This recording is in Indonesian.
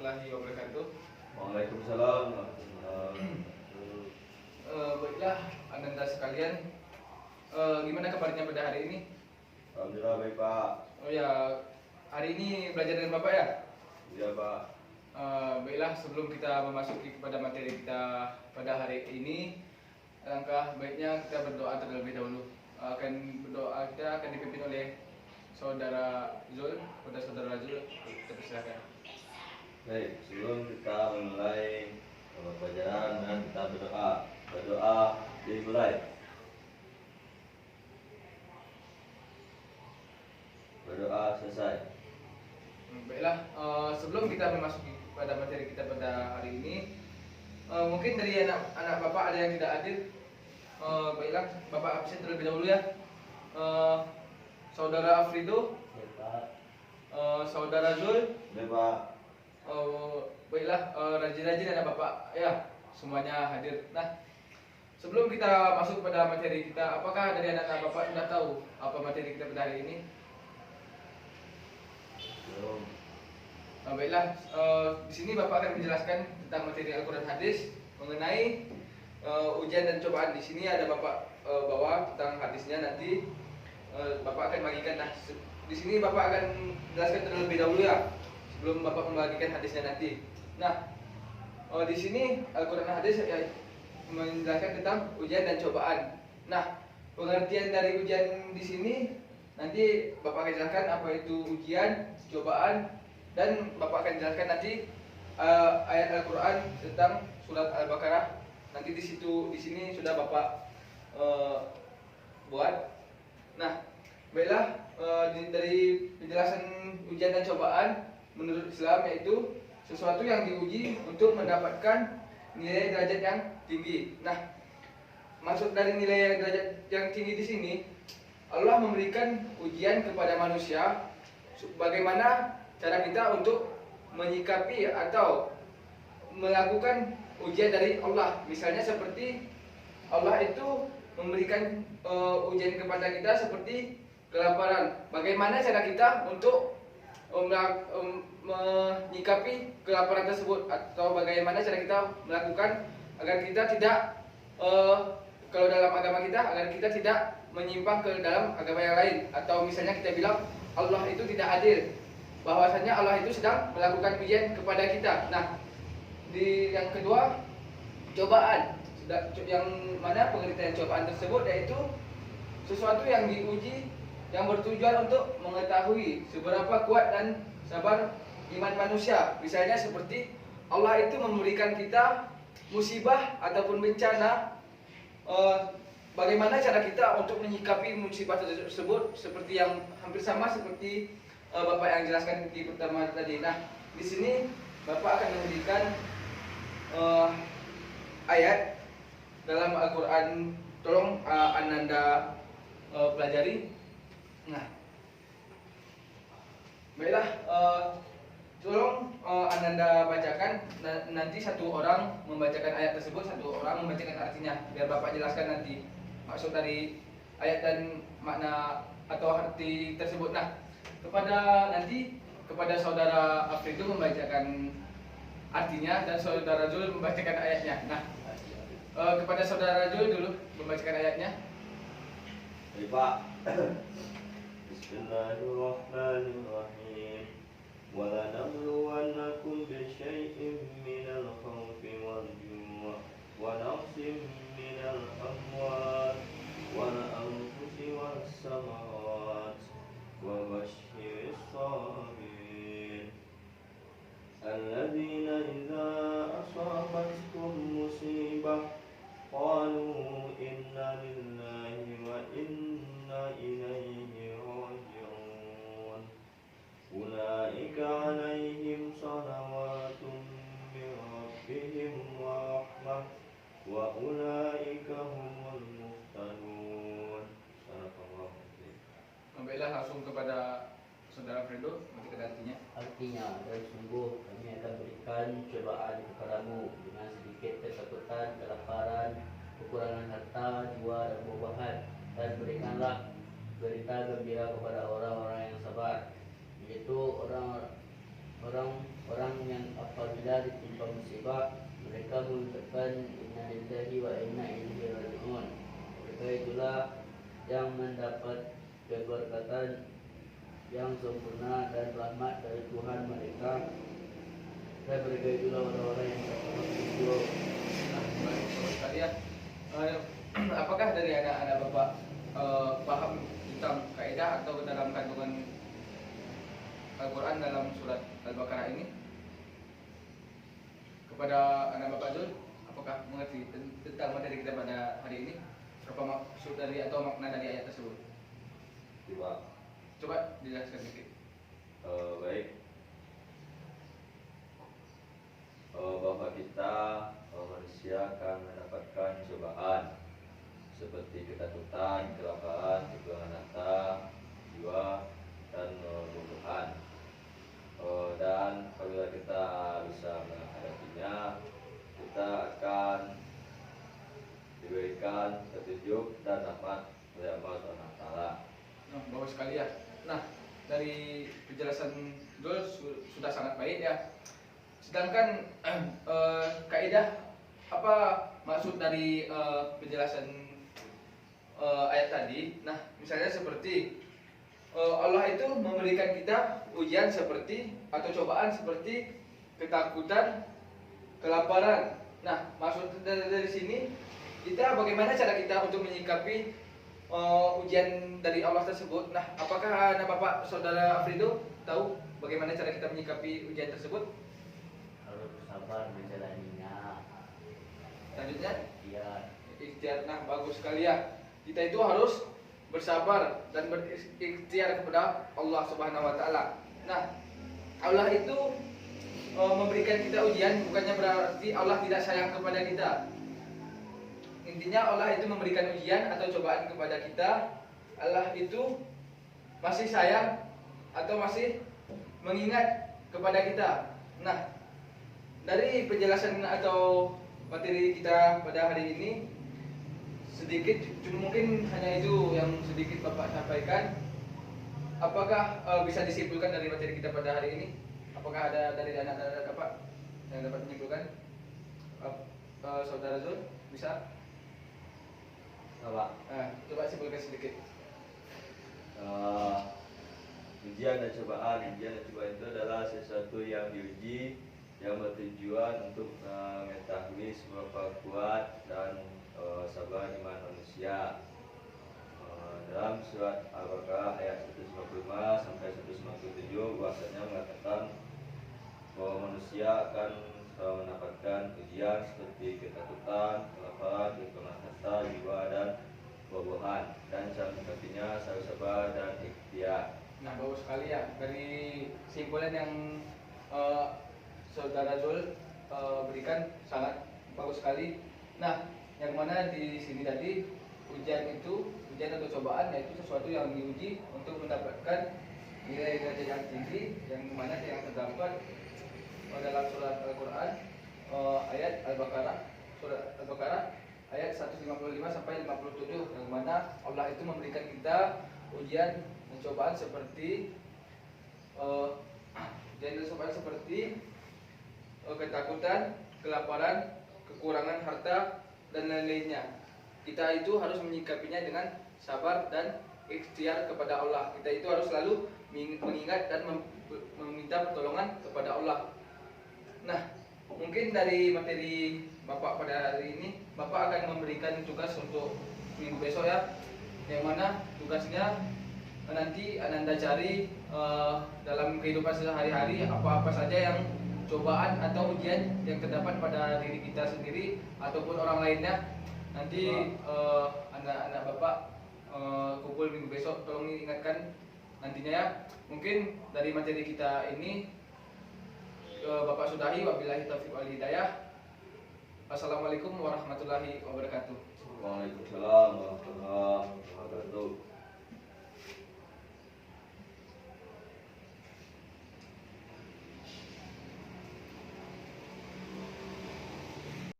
warahmatullahi wabarakatuh. Waalaikumsalam warahmatullahi wabarakatuh. Baiklah, Ananda sekalian, gimana kabarnya pada hari ini? Alhamdulillah baik Pak. Oh ya, hari ini belajar dengan Bapak ya? Iya Pak. Baiklah, sebelum kita memasuki kepada materi kita pada hari ini, alangkah baiknya kita berdoa terlebih dahulu. Berdoa kita akan dipimpin oleh Saudara Zul. Kepada Saudara Zul, kita persilakan. Baik, sebelum kita memulai pelajaran dan kita berdoa dimulai. Berdoa selesai. Baiklah, sebelum kita memasuki pada materi kita pada hari ini, mungkin dari anak Bapak ada yang tidak hadir. Baiklah, Bapak absen terlebih dahulu ya. Saudara Afrido, Saudara Zul, Baik Pak. baiklah, rajin-rajin anak Bapak ya, semuanya hadir. Nah, sebelum kita masuk pada materi kita, apakah dari anak-anak Bapak sudah tahu apa materi kita pada hari ini? Belum. Baiklah, di sini Bapak akan menjelaskan tentang materi Al-Quran hadis mengenai ujian dan cobaan. Di sini ada Bapak bawa tentang hadisnya, nanti Bapak akan bagikan. Nah, di sini Bapak akan menjelaskan terlebih dahulu ya, sebelum Bapak membagikan hadisnya nanti. Nah, di sini Al-Quran hadis ya, menjelaskan tentang ujian dan cobaan. Nah, pengertian dari ujian di sini nanti Bapak akan jelaskan apa itu ujian, cobaan, dan Bapak akan jelaskan nanti ayat Al-Quran tentang surat Al-Baqarah. Nanti di sini sudah Bapak buat. Nah, baiklah, dari penjelasan ujian dan cobaan menurut Islam yaitu sesuatu yang diuji untuk mendapatkan nilai derajat yang tinggi. Nah, maksud dari nilai derajat yang tinggi di sini, Allah memberikan ujian kepada manusia bagaimana cara kita untuk menyikapi atau melakukan ujian dari Allah. Misalnya seperti Allah itu memberikan ujian kepada kita seperti kelaparan. Bagaimana cara kita untuk menyikapi kelaparan tersebut, atau bagaimana cara kita melakukan agar kita tidak kalau dalam agama kita, agar kita tidak menyimpang ke dalam agama yang lain. Atau misalnya kita bilang Allah itu tidak adil, bahwasanya Allah itu sedang melakukan ujian kepada kita. Nah, di yang kedua, cobaan. Yang mana pengertian cobaan tersebut yaitu sesuatu yang diuji yang bertujuan untuk mengetahui seberapa kuat dan sabar iman manusia. Misalnya seperti Allah itu memberikan kita musibah ataupun bencana, bagaimana cara kita untuk menyikapi musibah tersebut, seperti yang hampir sama seperti Bapak yang jelaskan di pertama tadi. Nah, di sini Bapak akan memberikan ayat dalam Al-Quran. Tolong Ananda pelajari. Nah, baiklah, tolong Ananda bacakan. Nanti satu orang membacakan ayat tersebut, satu orang membacakan artinya, biar Bapak jelaskan nanti maksud dari ayat dan makna atau arti tersebut. Nah, kepada Saudara Afrido membacakan artinya dan Saudara Zul membacakan ayatnya. Nah, kepada Saudara Zul dulu membacakan ayatnya. Baik Pak. Bismillahirrahmanirrahim. وَلَنَبْلُوَنَّكُمْ بِشَيْءٍ مِّنَ الْخَوْفِ وَالْجُوعِ وَنَقْصٍ مِّنَ الْأَمْوَالِ وَالْأَنفُسِ وَالثَّمَرَاتِ وَبَشِّرِ الصَّابِرِينَ الَّذِينَ إِذَا أَصَابَتْهُمْ مُصِيبَةٌ قَالُوا إِنَّا لِلَّهِ وَإِنَّا إِلَيْهِ راجعون أولئك عليهم صلوات من ربهم ورحمة وأولئك هم المهتدون. Baiklah, langsung kepada Saudara Fredo, nanti artinya. Artinya, dan sungguh kami akan berikan cobaan kepadamu dengan sedikit ketakutan, kelaparan, kekurangan harta, jiwa, dan buah-buahan. Dan berikanlah berita gembira kepada orang-orang yang sabar, yaitu orang orang-orang yang apabila ditimpa musibah mereka mengucapkan inna lillahi wa inna ilaihi raji'un. Mereka itulah yang mendapat keberkatan yang sempurna dan rahmat dari Tuhan mereka, dan mereka itulah orang-orang yang dapat bersyukur. Nah, baik sobat sekalian, apakah dari anak-anak Bapak paham tentang kaidah atau dalam kandungan Al-Quran dalam surat Al-Baqarah ini? Kepada anak Bapak Zul, apakah mengerti tentang materi kita pada hari ini? Apa maksud dari atau makna dari ayat tersebut? Coba dijelaskan sedikit. Baik. Bahwa kita manusia akan mendapatkan cobaan seperti ketakutan, kelaparan, kekurangan harta, jiwa, dan kebutuhan. Dan apabila kita bisa menghadapinya, kita akan diberikan petunjuk dan rahmat dari Allah Subhanahu wa taala. Nah, Bapak sekalian. Nah, dari penjelasan Dul sudah sangat baik ya. Sedangkan kaidah apa maksud dari penjelasan ayat tadi? Nah, misalnya seperti Allah itu memberikan kita ujian seperti atau cobaan seperti ketakutan, kelaparan. Nah, maksud dari sini kita bagaimana cara kita untuk menyikapi ujian dari Allah tersebut. Nah, apakah anak Bapak Saudara Afrido tahu bagaimana cara kita menyikapi ujian tersebut? Harus sabar menjalaninya. Selanjutnya, Iya. ikhtiar. Nah, bagus sekali ya. Kita itu harus bersabar dan berikhtiar kepada Allah Subhanahu wa taala. Nah, Allah itu memberikan kita ujian bukannya berarti Allah tidak sayang kepada kita. Intinya Allah itu memberikan ujian atau cobaan kepada kita. Allah itu masih sayang atau masih mengingat kepada kita. Nah, dari penjelasan atau materi kita pada hari ini sedikit, mungkin hanya itu yang sedikit Bapak sampaikan. Apakah bisa disimpulkan dari materi kita pada hari ini? Apakah ada dari anak-anak Bapak yang dapat menyimpulkan? Saudara Zul, bisa? Coba simpulkan sedikit. Ujian dan cobaan itu adalah sesuatu yang diuji, yang bertujuan untuk mengetahui seberapa kuat dan sabar iman manusia. Dalam surat Al-Baqarah ayat 155 sampai 157 bahasanya mengatakan bahwa manusia akan mendapatkan ujian seperti ketakutan, kelaparan, kekurangan harta, jiwa, dan buah-buahan, dan cara menyikapinya harus sabar dan ikhtiar. Nah, bagus sekali ya dari simpulan yang Saudara Zul berikan, sangat bagus sekali. Nah, yang mana di sini tadi ujian atau cobaan yaitu sesuatu yang diuji untuk mendapatkan nilai derajat yang tinggi, yang mana yang terdapat dalam surat Al-Quran ayat Al-Baqarah, surat Al-Baqarah ayat 155 sampai 57, yang mana Allah itu memberikan kita ujian dan cobaan seperti ketakutan, kelaparan, kekurangan harta, dan lain-lainnya. Kita itu harus menyikapinya dengan sabar dan ikhtiar kepada Allah. Kita itu harus selalu mengingat dan meminta pertolongan kepada Allah. Nah, mungkin dari materi Bapak pada hari ini, Bapak akan memberikan tugas untuk minggu besok ya, yang mana tugasnya nanti Ananda cari dalam kehidupan sehari-hari apa-apa saja yang cobaan atau ujian yang terdapat pada diri kita sendiri ataupun orang lainnya. Nanti anak-anak Bapak kumpul minggu besok, tolong ingatkan nantinya ya. Mungkin dari materi kita ini Bapak sudahi, wabillahi taufiq wal hidayah. Assalamualaikum warahmatullahi wabarakatuh. Waalaikumsalam warahmatullahi wabarakatuh.